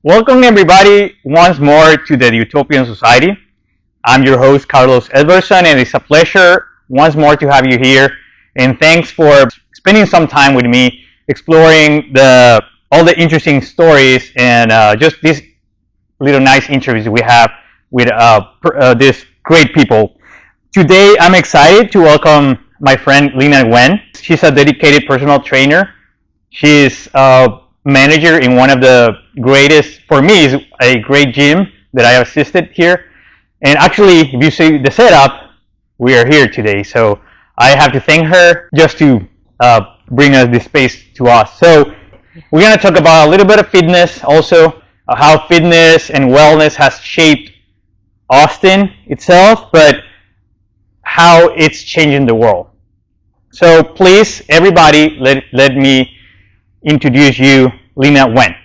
Welcome everybody once more to the Utopian Society. I'm your host Carlos Edverson, and it's a pleasure once more to have you here. And thanks for spending some time with me exploring all the interesting stories and just these little nice interviews we have with these great people. Today I'm excited to welcome my friend Lina Nguyen. She's a dedicated personal trainer. She's a manager in one of the greatest, for me, is a great gym that I have assisted here. And actually, if you see the setup, we are here today. So I have to thank her just to bring us this space to us. So we're going to talk about a little bit of fitness, also how fitness and wellness has shaped Austin itself, but how it's changing the world. So please, everybody, let me introduce you, Lina Nguyen.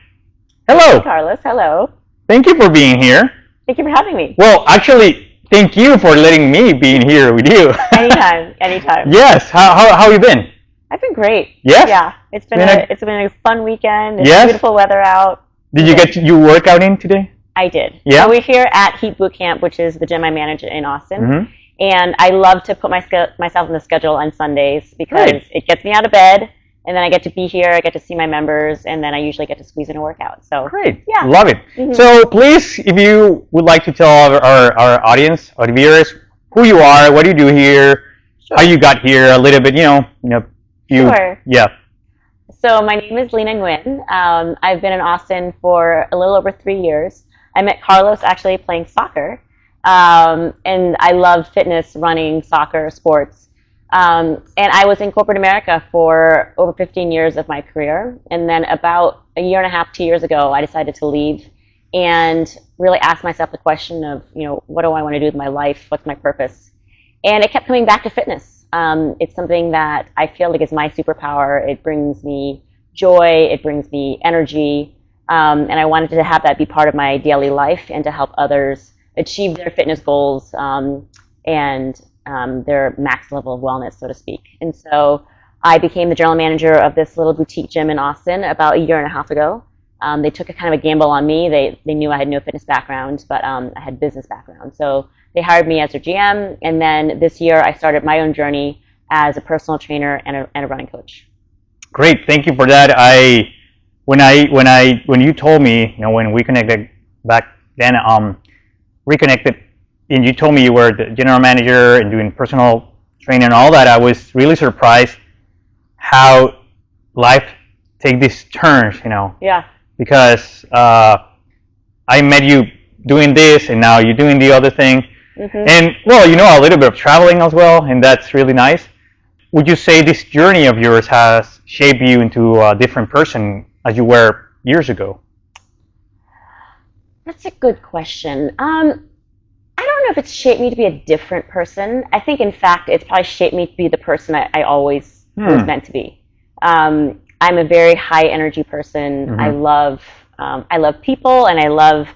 Hello. Hey, Carlos. Hello. Thank you for being here. Thank you for having me. Well, actually, thank you for letting me be here with you. Anytime. Yes. How have you been? I've been great. Yes? Yeah. It's been a fun weekend. It's yes? beautiful weather out. Did you get your workout in today? I did. Yeah. So we're here at Heat Bootcamp, which is the gym I manage in Austin. Mm-hmm. And I love to put myself in the schedule on Sundays because Great. It gets me out of bed. And then I get to be here, I get to see my members, and then I usually get to squeeze in a workout. So great. Yeah. Love it. Mm-hmm. So please, if you would like to tell our audience, our viewers, who you are, what do you do here, Sure. how you got here, a little bit, Sure. Yeah. So my name is Lina Nguyen. I've been in Austin for a little over 3 years. I met Carlos actually playing soccer. And I love fitness, running, soccer, sports. And I was in corporate America for over 15 years of my career. And then about a year and a half, 2 years ago, I decided to leave and really ask myself the question of, what do I want to do with my life? What's my purpose? And it kept coming back to fitness. It's something that I feel like is my superpower. It brings me joy. It brings me energy. And I wanted to have that be part of my daily life and to help others achieve their fitness goals and their max level of wellness, so to speak. And so I became the general manager of this little boutique gym in Austin about a year and a half ago. They took a kind of a gamble on me. They knew I had no fitness background, but I had business background. So they hired me as their GM, and then this year I started my own journey as a personal trainer and a running coach. Great, thank you for that. When you told me, when we connected back then, reconnected, and you told me you were the general manager and doing personal training and all that, I was really surprised how life takes these turns, Yeah. Because I met you doing this, and now you're doing the other thing. Mm-hmm. And, well, a little bit of traveling as well, and that's really nice. Would you say this journey of yours has shaped you into a different person as you were years ago? That's a good question. I don't know if it's shaped me to be a different person. I think, in fact, it's probably shaped me to be the person I always was meant to be. I'm a very high energy person. Mm-hmm. I love people, and I love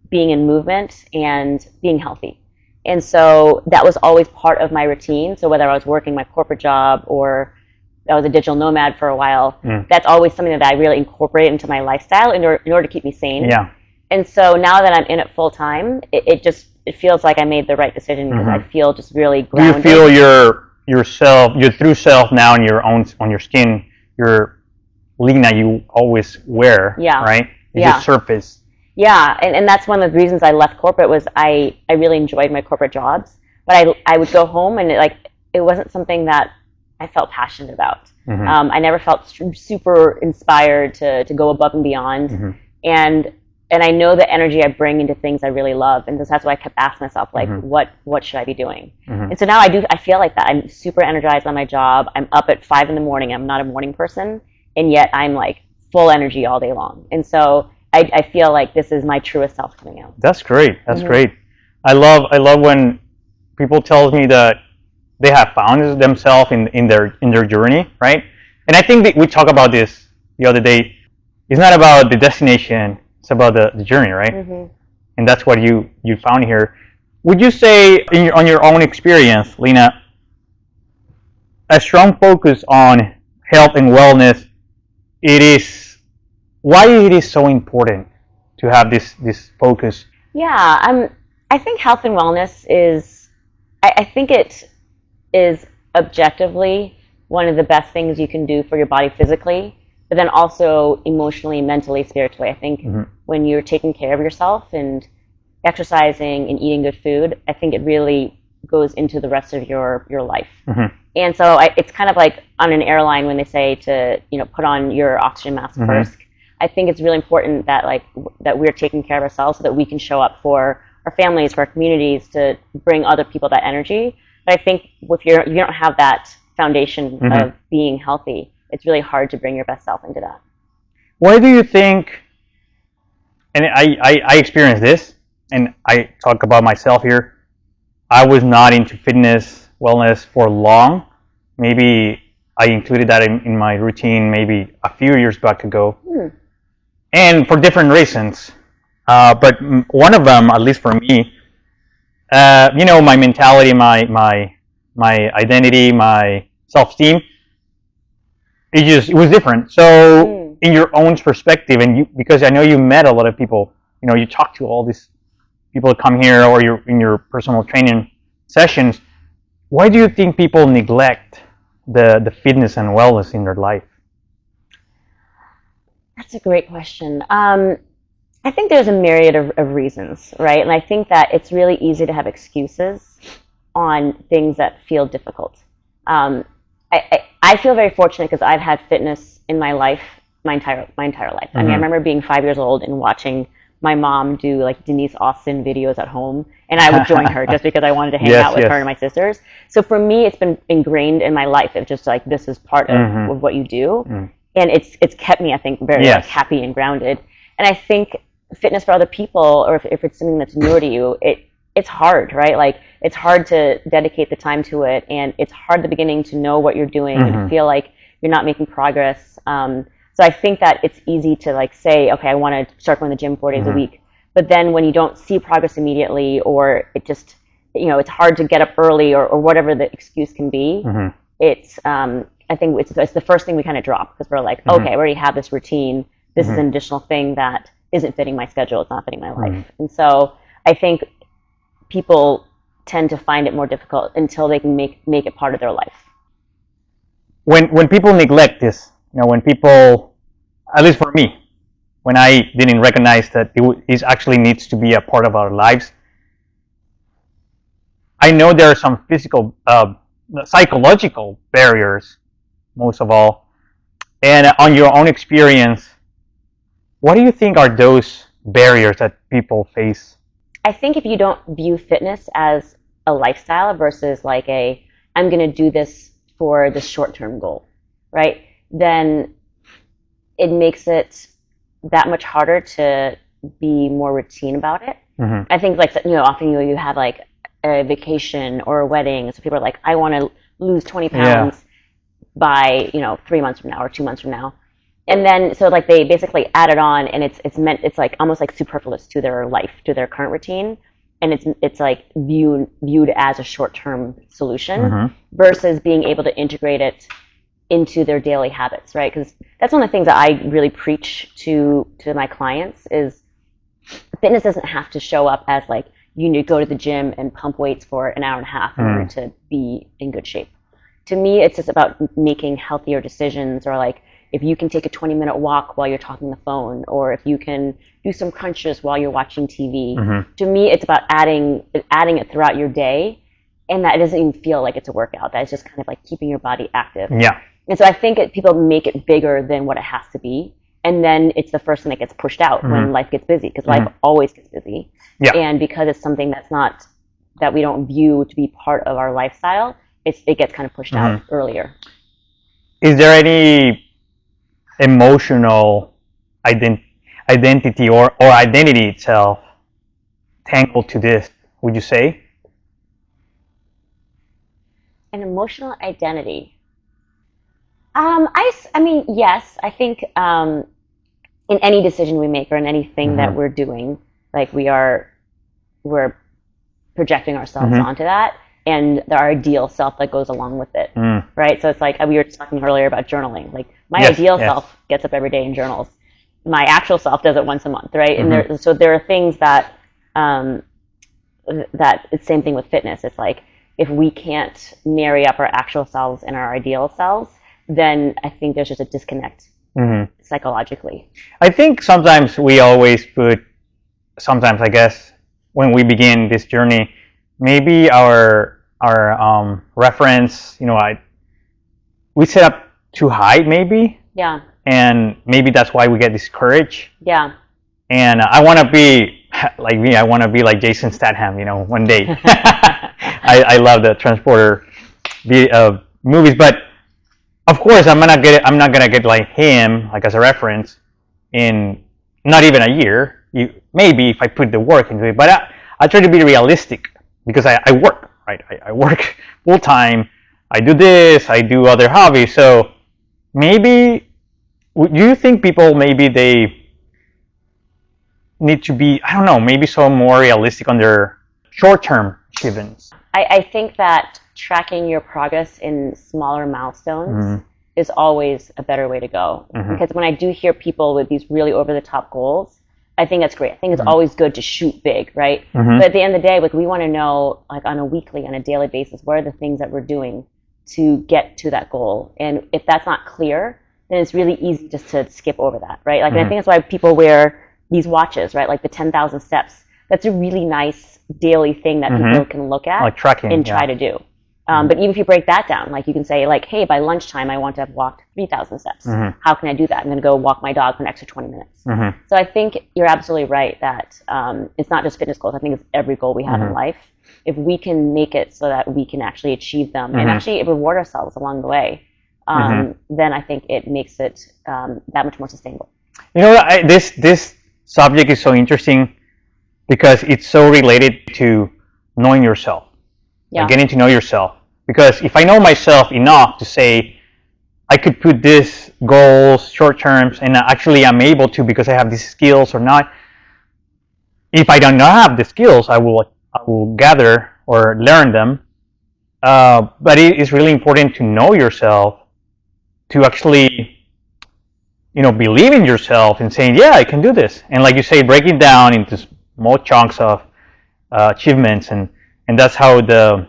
being in movement and being healthy. And so that was always part of my routine. So whether I was working my corporate job or I was a digital nomad for a while, that's always something that I really incorporate into my lifestyle in order to keep me sane. Yeah. And so now that I'm in it full time, it feels like I made the right decision because I feel just really grounded. Do you feel your true self now on your skin, your Lina you always wear, right? It's your surface. Yeah, and that's one of the reasons I left corporate was I really enjoyed my corporate jobs, but I would go home and it wasn't something that I felt passionate about. Mm-hmm. I never felt super inspired to go above and beyond, and I know the energy I bring into things I really love, and that's why I kept asking myself, what should I be doing? Mm-hmm. And so now I feel like that. I'm super energized on my job. I'm up at 5 a.m. I'm not a morning person, and yet I'm full energy all day long. And so I feel like this is my truest self coming out. That's great. That's great. I love when people tell me that they have found themselves in their journey, right? And I think that we talked about this the other day. It's not about the destination. It's about the journey, right? Mm-hmm. And that's what you found here. Would you say, on your own experience, Lina, a strong focus on health and wellness, why it is so important to have this focus? Yeah, I think health and wellness is, I think it is objectively one of the best things you can do for your body physically, but then also emotionally, mentally, spiritually. I think when you're taking care of yourself and exercising and eating good food, I think it really goes into the rest of your life. And so it's kind of like on an airline when they say to, put on your oxygen mask first. I think it's really important that that we're taking care of ourselves so that we can show up for our families, for our communities, to bring other people that energy. But I think if you don't have that foundation of being healthy, it's really hard to bring your best self into that. Why do you think, and I experienced this, and I talk about myself here, I was not into fitness, wellness for long. Maybe I included that in my routine maybe a few years back ago. And for different reasons. But one of them, at least for me, my mentality, my identity, my self-esteem, it was different. So in your own perspective, and because I know you met a lot of people, you talk to all these people that come here, or you're in your personal training sessions. Why do you think people neglect the fitness and wellness in their life? That's a great question. I think there's a myriad of reasons, right? And I think that it's really easy to have excuses on things that feel difficult. I feel very fortunate because I've had fitness in my life, my entire life. I mean, I remember being 5 years old and watching my mom do Denise Austin videos at home, and I would join her just because I wanted to hang out with her and my sisters. So for me, it's been ingrained in my life. It's just this is part of what you do, and it's kept me, I think, very happy and grounded. And I think fitness for other people, or if it's something that's newer to you, it's hard, right? It's hard to dedicate the time to it, and it's hard at the beginning to know what you're doing and feel like you're not making progress. So I think that it's easy to say, okay, I want to start going to the gym 4 days a week. But then when you don't see progress immediately, or it just, it's hard to get up early, or whatever the excuse can be, it's, I think it's the first thing we kind of drop, because we're like, okay, I already have this routine. This is an additional thing that isn't fitting my schedule. It's not fitting my life. And so I think people tend to find it more difficult until they can make it part of their life. When people neglect this, when people, at least for me, when I didn't recognize that it actually needs to be a part of our lives, I know there are some physical, psychological barriers, most of all. And on your own experience, what do you think are those barriers that people face? I think if you don't view fitness as a lifestyle versus I'm going to do this for the short-term goal, right? Then it makes it that much harder to be more routine about it. I think often you have a vacation or a wedding, so people are like, I want to lose 20 pounds by 3 months from now or 2 months from now. And then so they basically add it on, and it's almost superfluous to their life, to their current routine, and it's viewed as a short-term solution versus being able to integrate it into their daily habits, right? Because that's one of the things that I really preach to my clients is fitness doesn't have to show up as you need to go to the gym and pump weights for an hour and a half in order to be in good shape. To me, it's just about making healthier decisions, or if you can take a 20-minute walk while you're talking on the phone, or if you can do some crunches while you're watching TV. To me, it's about adding it throughout your day, and that it doesn't even feel like it's a workout. That it's just kind of keeping your body active. Yeah. And so I think people make it bigger than what it has to be, and then it's the first thing that gets pushed out when life gets busy, because life always gets busy. Yeah. And because it's something that we don't view to be part of our lifestyle, it gets kind of pushed out earlier. Is there any emotional identity or identity itself tangled to this, would you say? An emotional identity. I mean, yes. I think in any decision we make, or in anything that we're doing, we're projecting ourselves onto that, and our ideal self that goes along with it, right? So it's we were talking earlier about journaling. My ideal self gets up every day and journals, my actual self does it once a month, right? And so there are things that that it's same thing with fitness. It's like if we can't marry up our actual selves and our ideal selves, then I think there's just a disconnect psychologically. I think sometimes we always sometimes I guess when we begin this journey, maybe our reference, we set up too high maybe. Yeah. And maybe that's why we get discouraged. Yeah. And I want to be like me. I want to be like Jason Statham, one day. I love the transporter movies, but of course I'm not gonna get like him like as a reference in not even a year. Maybe if I put the work into it, but I try to be realistic because I work, right? I work full time. I do this. I do other hobbies. So maybe, do you think people maybe they need to be, I don't know, maybe so more realistic on their short-term achievements? I think that tracking your progress in smaller milestones is always a better way to go. Because when I do hear people with these really over-the-top goals, I think that's great. I think it's always good to shoot big, right? But at the end of the day, like we want to know, like on a daily basis, what are the things that we're doing to get to that goal? And if that's not clear, then it's really easy just to skip over that, right? Like, and I think that's why people wear these watches, right? Like the 10,000 steps. That's a really nice daily thing that people can look at like tracking, and try to do. But even if you break that down, like you can say like, hey, by lunchtime, I want to have walked 3,000 steps. How can I do that? I'm going to go walk my dog for an extra 20 minutes. So I think you're absolutely right that it's not just fitness goals. I think it's every goal we have in life. If we can make it so that we can actually achieve them and actually reward ourselves along the way, then I think it makes it that much more sustainable. This subject is so interesting because it's so related to knowing yourself, like getting to know yourself. Because if I know myself enough to say, I could put this goals, short terms, and actually I'm able to because I have these skills or not. If I do not have the skills, I will gather or learn them. But it is really important to know yourself, to actually believe in yourself and saying, yeah, I can do this. And like you say, breaking down into small chunks of achievements, and that's how the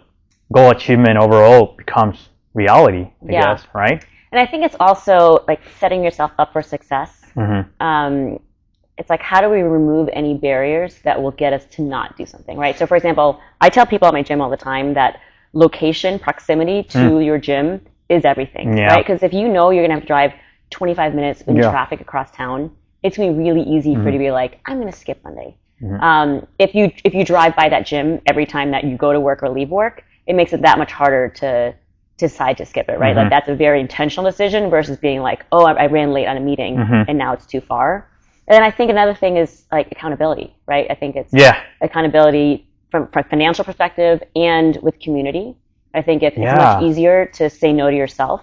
goal achievement overall becomes reality, I guess, right? And I think it's also like setting yourself up for success. It's like, how do we remove any barriers that will get us to not do something, right? So for example, I tell people at my gym all the time that location, proximity to your gym is everything, right? Because if you know you're going to have to drive 25 minutes in traffic across town, it's going to be really easy for you to be like, I'm going to skip Monday. If you drive by that gym every time that you go to work or leave work, it makes it that much harder to decide to skip it, right? Like that's a very intentional decision versus being like, oh, I ran late on a meeting and now it's too far. And then I think another thing is like accountability, right? I think it's accountability from a financial perspective and with community. I think it's much easier to say no to yourself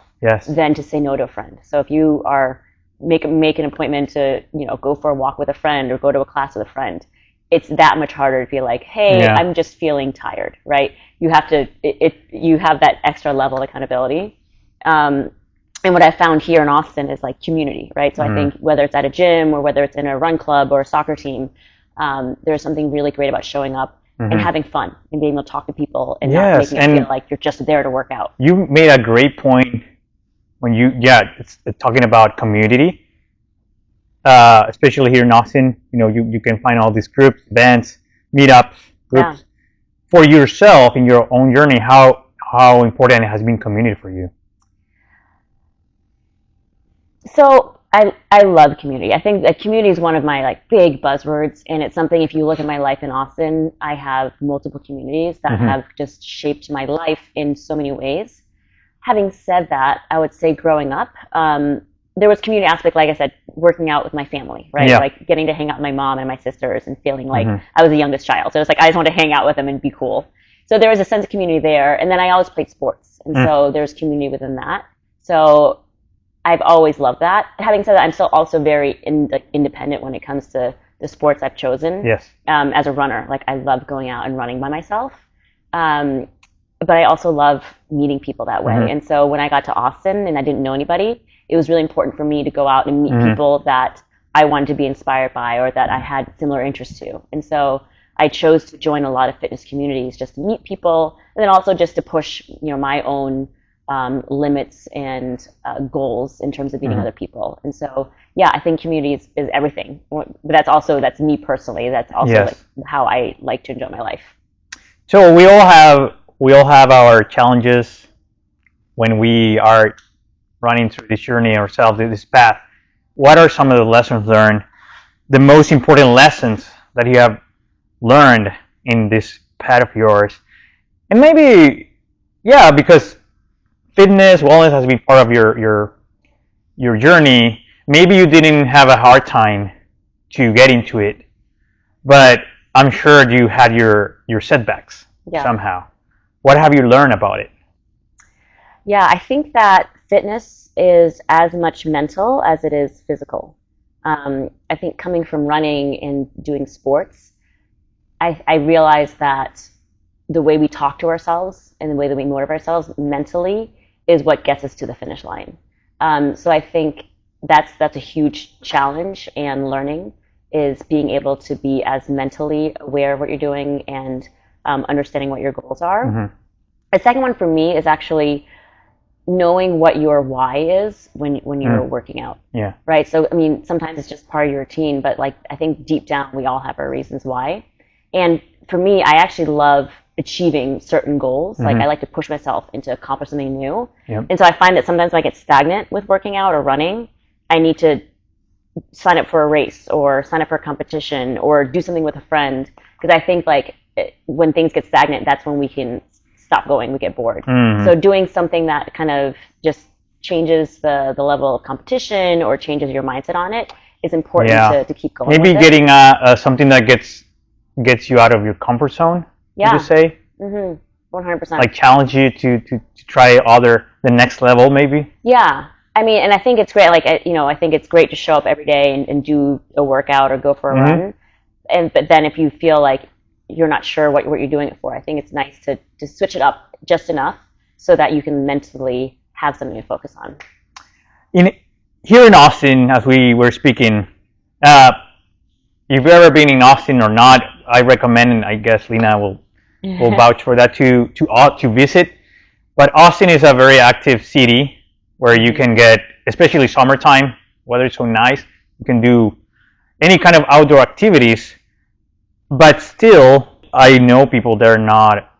than to say no to a friend. So if you are make an appointment to go for a walk with a friend or go to a class with a friend, it's that much harder to be like, hey, I'm just feeling tired, right? You have to you have that extra level of accountability. And what I found here in Austin is like community, right? So I think whether it's at a gym or whether it's in a run club or a soccer team, there's something really great about showing up and having fun and being able to talk to people and not making it feel like you're just there to work out. You made a great point when it's talking about community, especially here in Austin. You can find all these groups, events, meetups, groups. For yourself in your own journey, how important it has been community for you? So I love community. I think that community is one of my like big buzzwords, and it's something, if you look at my life in Austin, I have multiple communities that have just shaped my life in so many ways. Having said that, I would say growing up, there was community aspect, like I said, working out with my family, right? Like getting to hang out with my mom and my sisters and feeling like I was the youngest child. So it was like, I just wanted to hang out with them and be cool. So there was a sense of community there. And then I always played sports. And so there's community within that. So I've always loved that. Having said that, I'm still also very independent when it comes to the sports I've chosen. As a runner, like I love going out and running by myself. But I also love meeting people that way. And so when I got to Austin and I didn't know anybody, it was really important for me to go out and meet people that I wanted to be inspired by or that I had similar interests to. And so I chose to join a lot of fitness communities just to meet people, and then also just to push, my own limits and goals in terms of meeting other people. And so, I think community is everything. But that's me personally. That's also Yes. how I like to enjoy my life. So we all have our challenges when we are running through this journey ourselves, this path. What are some of the lessons learned, the most important lessons that you have learned in this path of yours? And maybe, because fitness, wellness has been part of your journey. Maybe you didn't have a hard time to get into it, but I'm sure you had your setbacks somehow. What have you learned about it? Yeah, I think that fitness is as much mental as it is physical. I think coming from running and doing sports, I realized that the way we talk to ourselves and the way that we motivate ourselves mentally is what gets us to the finish line. So I think that's a huge challenge and learning is being able to be as mentally aware of what you're doing and understanding what your goals are. Mm-hmm. The second one for me is actually knowing what your why is when you're working out. Yeah. Right. So I mean, sometimes it's just part of your routine, but like I think deep down we all have our reasons why. And for me, I actually love achieving certain goals. Like I like to push myself into accomplish something new. Yep. And so I find that sometimes when I get stagnant with working out or running, I need to sign up for a race or sign up for a competition or do something with a friend. Because I think like when things get stagnant, that's when we can stop going, we get bored. So doing something that kind of just changes the level of competition or changes your mindset on it is important to keep going. Maybe with getting something that gets you out of your comfort zone. Yeah. Would you say? 100%. Like challenge you to try the next level, maybe. Yeah. I mean, and I think it's great. Like, I think it's great to show up every day and do a workout or go for a run. But then if you feel like you're not sure what you're doing it for, I think it's nice to switch it up just enough so that you can mentally have something to focus on. Here in Austin, as we were speaking, if you've ever been in Austin or not, I recommend, and I guess Lina will vouch for that, to visit. But Austin is a very active city where you can get, especially summertime, weather is so nice, you can do any kind of outdoor activities. But still, I know people that are not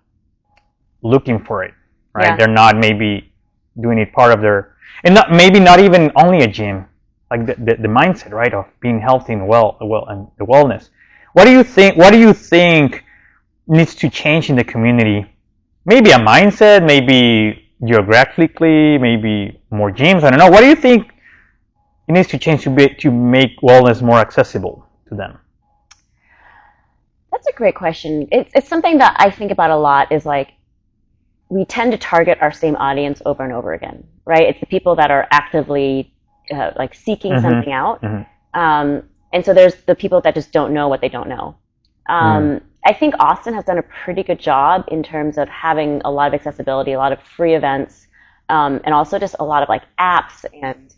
looking for it, right? Yeah. They're not maybe doing it part of their, and maybe not even only a gym, like the mindset, right, of being healthy and and the wellness. What do you think needs to change in the community? Maybe a mindset, maybe geographically, maybe more gyms. I don't know. What do you think it needs to change to make wellness more accessible to them? That's a great question. It's something that I think about a lot is like we tend to target our same audience over and over again, right? It's the people that are actively like seeking something out. And so there's the people that just don't know what they don't know. I think Austin has done a pretty good job in terms of having a lot of accessibility, a lot of free events, and also just a lot of like apps and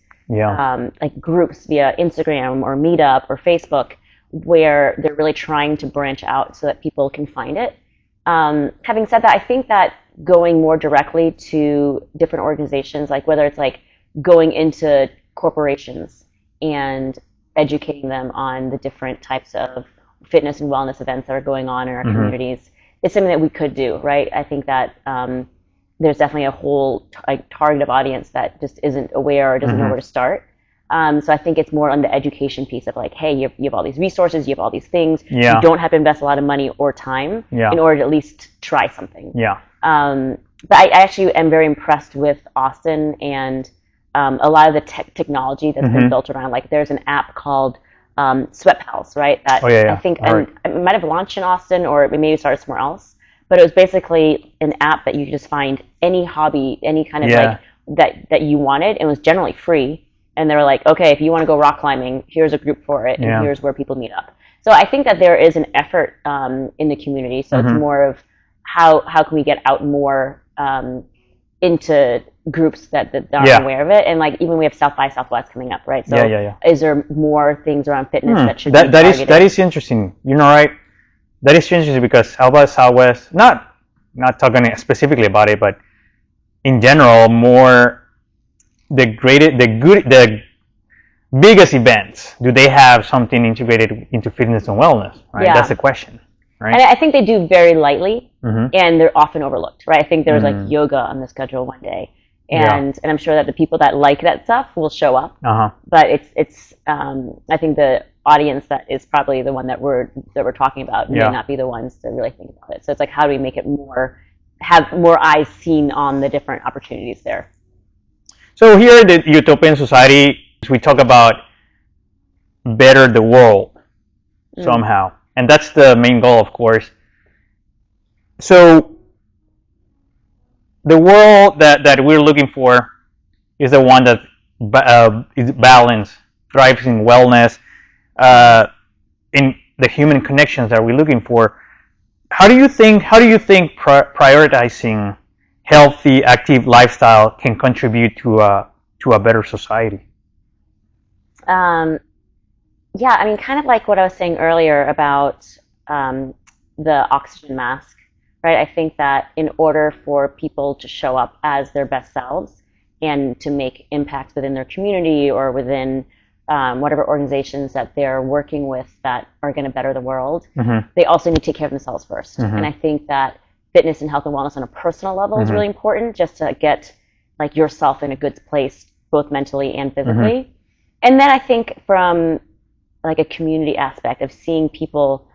like groups via Instagram or Meetup or Facebook, where they're really trying to branch out so that people can find it. Having said that, I think that going more directly to different organizations, like whether it's like going into corporations and educating them on the different types of fitness and wellness events that are going on in our communities, is something that we could do, right? I think that there's definitely a whole target of audience that just isn't aware or doesn't know where to start. So I think it's more on the education piece of like, hey, you have all these resources, you have all these things. You don't have to invest a lot of money or time in order to at least try something. But I actually am very impressed with Austin and a lot of the technology that's been built around. Like there's an app called Sweat Pals, right? That I think it might have launched in Austin or it maybe started somewhere else. But it was basically an app that you could just find any hobby, any kind of like that you wanted, and it was generally free. And they were like, okay, if you want to go rock climbing, here's a group for it, and here's where people meet up. So I think that there is an effort in the community. So it's more of how can we get out more into groups that aren't aware of it. And like even we have South by Southwest coming up, right? So is there more things around fitness that should be targeted? That is interesting. You know, right? That is interesting because South by Southwest, not talking specifically about it, but in general, more the biggest events. Do they have something integrated into fitness and wellness? Right, that's the question. Right? And I think they do very lightly, and they're often overlooked. Right, I think there was like yoga on the schedule one day, and I'm sure that the people that like that stuff will show up. But it's I think the audience that is probably the one that we're talking about may not be the ones to really think about it. So it's like, how do we make it have more eyes seen on the different opportunities there? So here at the Utopian Society, we talk about better the world somehow, and that's the main goal, of course. So the world that we're looking for is the one that is balanced, thrives in wellness, in the human connections that we're looking for. How do you think prioritizing healthy, active lifestyle can contribute to a better society? Yeah, I mean, kind of like what I was saying earlier about the oxygen mask, right? I think that in order for people to show up as their best selves and to make impacts within their community or within whatever organizations that they're working with that are going to better the world, they also need to take care of themselves first. And I think that fitness and health and wellness on a personal level is really important, just to get like yourself in a good place, both mentally and physically. And then I think from like a community aspect of seeing people,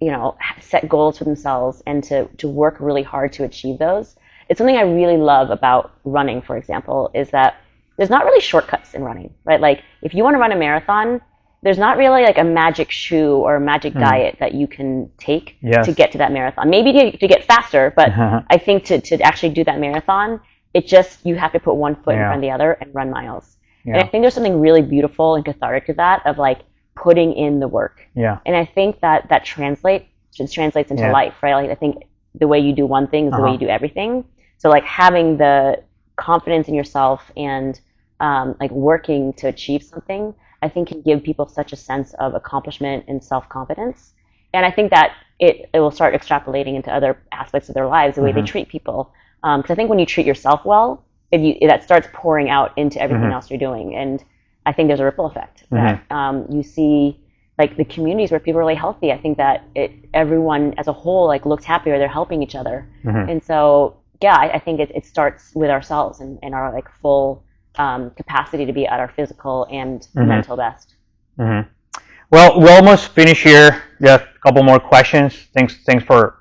you know, set goals for themselves and to work really hard to achieve those. It's something I really love about running, for example, is that there's not really shortcuts in running, right? Like if you want to run a marathon, there's not really like a magic shoe or a magic diet that you can take to get to that marathon. Maybe to get faster, but I think to actually do that marathon, you have to put one foot in front of the other and run miles. And I think there's something really beautiful and cathartic to that, of like putting in the work. And I think that translates into life, right? Like I think the way you do one thing is the way you do everything. So like having the confidence in yourself and like working to achieve something, I think can give people such a sense of accomplishment and self-confidence. And I think that it will start extrapolating into other aspects of their lives, the way they treat people. Because I think when you treat yourself well, that starts pouring out into everything else you're doing. And I think there's a ripple effect that you see, like the communities where people are really healthy. I think that everyone as a whole like looks happier. They're helping each other. And so yeah, I think it starts with ourselves and our like full capacity to be at our physical and mental best. Well, we're almost finished here. Just a couple more questions. Thanks for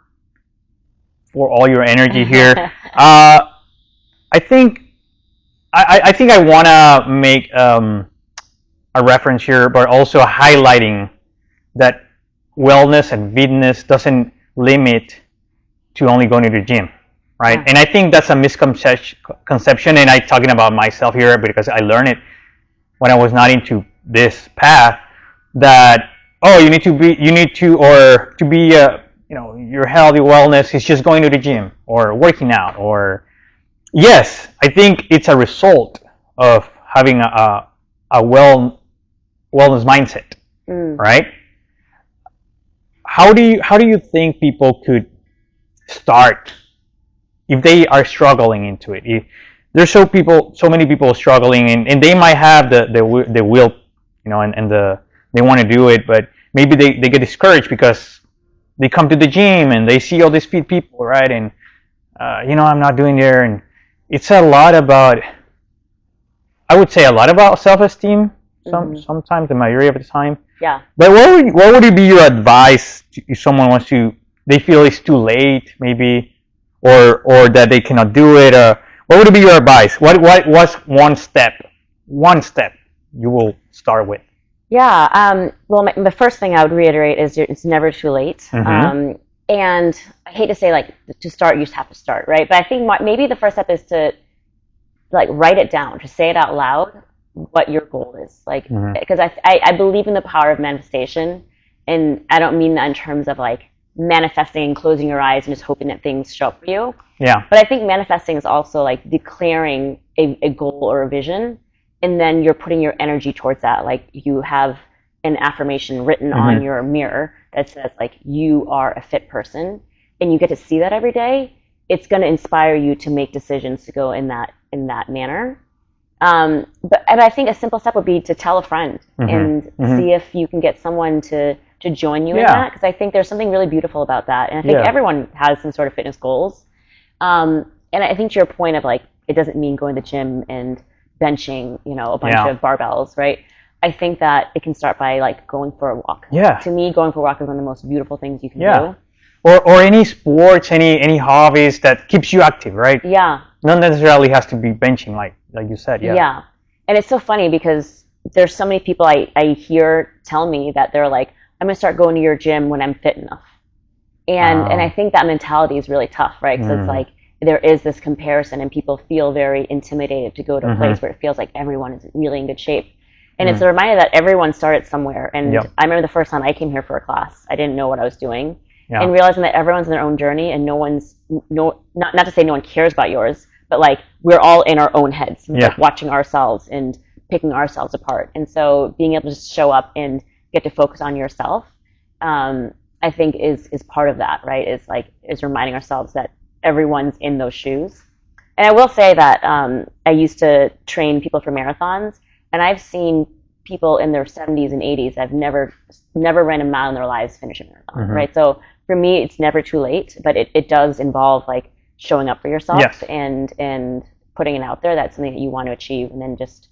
all your energy here. I think I want to make a reference here, but also highlighting that wellness and fitness doesn't limit to only going to the gym, right? And I think that's a misconception, and I'm talking about myself here because I learned it when I was not into this path, that you need to be your healthy wellness is just going to the gym or working out. Or yes, I think it's a result of having a wellness mindset, right? How do you think people could start if they are struggling into it? If there's so many people struggling, and they might have the will, and they want to do it, but maybe they get discouraged because they come to the gym and they see all these fit people, right? And I'm not doing there, and it's a lot about, I would say, a lot about self-esteem. Sometimes, the majority of the time. Yeah. But what would be your advice if someone they feel it's too late, maybe, or that they cannot do it? What would be your advice? What's one step you will start with? Yeah. Well, the first thing I would reiterate is it's never too late. And I hate to say, like, to start, you just have to start, right? But I think maybe the first step is to, like, write it down, to say it out loud, what your goal is. Like, because I believe in the power of manifestation. And I don't mean that in terms of, like, manifesting and closing your eyes and just hoping that things show up for you. Yeah. But I think manifesting is also like declaring a goal or a vision, and then you're putting your energy towards that. Like you have an affirmation written on your mirror that says like you are a fit person, and you get to see that every day. It's going to inspire you to make decisions to go in that manner. And I think a simple step would be to tell a friend and see if you can get someone to join you in that, because I think there's something really beautiful about that. And I think everyone has some sort of fitness goals. And I think to your point of like, it doesn't mean going to the gym and benching, a bunch of barbells, right? I think that it can start by like going for a walk. Yeah. To me, going for a walk is one of the most beautiful things you can do. Or any sports, any hobbies that keeps you active, right? Yeah. Not necessarily has to be benching, like you said. Yeah. Yeah. And it's so funny because there's so many people I hear tell me that they're like, I'm going to start going to your gym when I'm fit enough. And I think that mentality is really tough, right? Because it's like there is this comparison and people feel very intimidated to go to a place where it feels like everyone is really in good shape. And it's a reminder that everyone started somewhere. And I remember the first time I came here for a class, I didn't know what I was doing. And realizing that everyone's in their own journey and not to say no one cares about yours, but like we're all in our own heads, like watching ourselves and picking ourselves apart. And so being able to just show up and get to focus on yourself, I think is part of that, right? Is reminding ourselves that everyone's in those shoes. And I will say that I used to train people for marathons, and I've seen people in their 70s and 80s that have never ran a mile in their lives finish a marathon, right? So for me, it's never too late, but it does involve like showing up for yourself and putting it out there. That's something that you want to achieve, and then just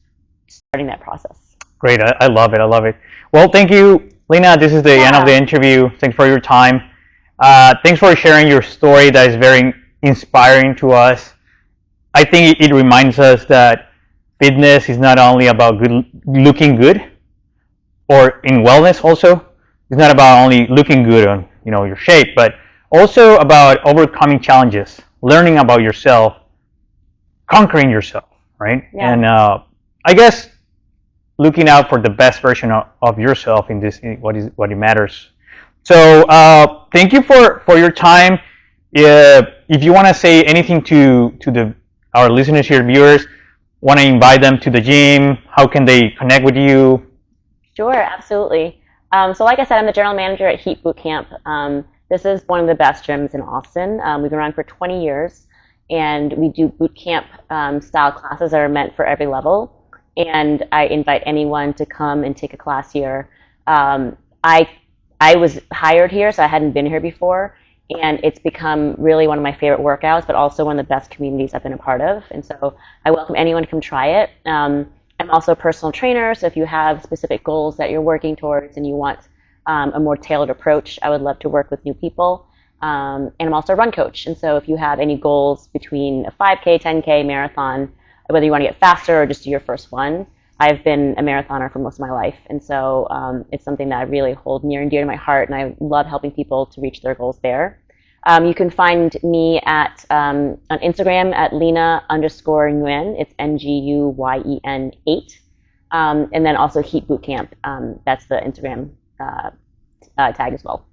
starting that process. Great. I love it. I love it. Well, thank you, Lina. This is the end of the interview. Thanks for your time. Thanks for sharing your story. That is very inspiring to us. I think it reminds us that fitness is not only about looking good, or in wellness also. It's not about only looking good on your shape, but also about overcoming challenges, learning about yourself, conquering yourself, right? Yeah. And I guess looking out for the best version of yourself in this, what it matters. So thank you for your time. If you want to say anything to our listeners here, viewers, want to invite them to the gym, how can they connect with you? Sure, absolutely. So like I said, I'm the general manager at Heat Bootcamp. This is one of the best gyms in Austin. We've been around for 20 years, and we do bootcamp-style classes that are meant for every level. And I invite anyone to come and take a class here. I was hired here, so I hadn't been here before, and it's become really one of my favorite workouts, but also one of the best communities I've been a part of. And so I welcome anyone to come try it. I'm also a personal trainer, so if you have specific goals that you're working towards and you want a more tailored approach, I would love to work with new people. And I'm also a run coach, and so if you have any goals between a 5K, 10K, marathon, whether you want to get faster or just do your first one, I've been a marathoner for most of my life, and so it's something that I really hold near and dear to my heart, and I love helping people to reach their goals there. You can find me on Instagram at Lina_Nguyen. It's Nguyen 8, and then also Heat Bootcamp. That's the Instagram tag as well.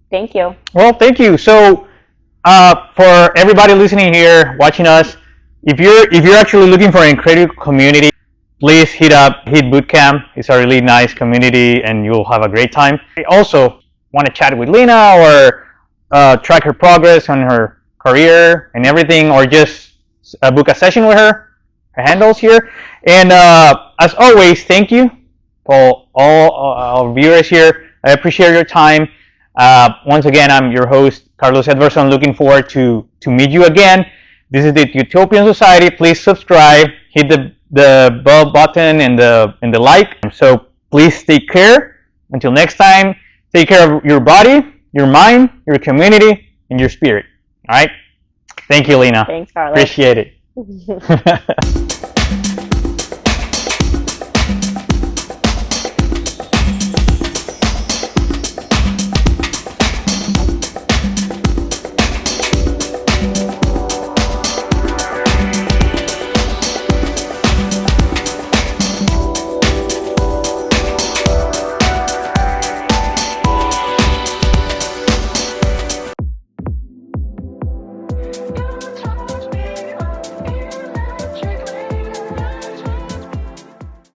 Thank you. Well, thank you. So for everybody listening here, watching us, if you're actually looking for an incredible community, please hit up Heat Bootcamp. It's a really nice community, and you'll have a great time. I also want to chat with Lina or track her progress on her career and everything, or just book a session with her. Her handles here. And as always, thank you for all our viewers here. I appreciate your time. Once again, I'm your host, Carlos Edverson. Looking forward to meet you again. This is the Utopian Society. Please subscribe, hit the bell button and the like. So please take care. Until next time, take care of your body, your mind, your community, and your spirit. All right? Thank you, Lina. Thanks, Carlos. Appreciate it.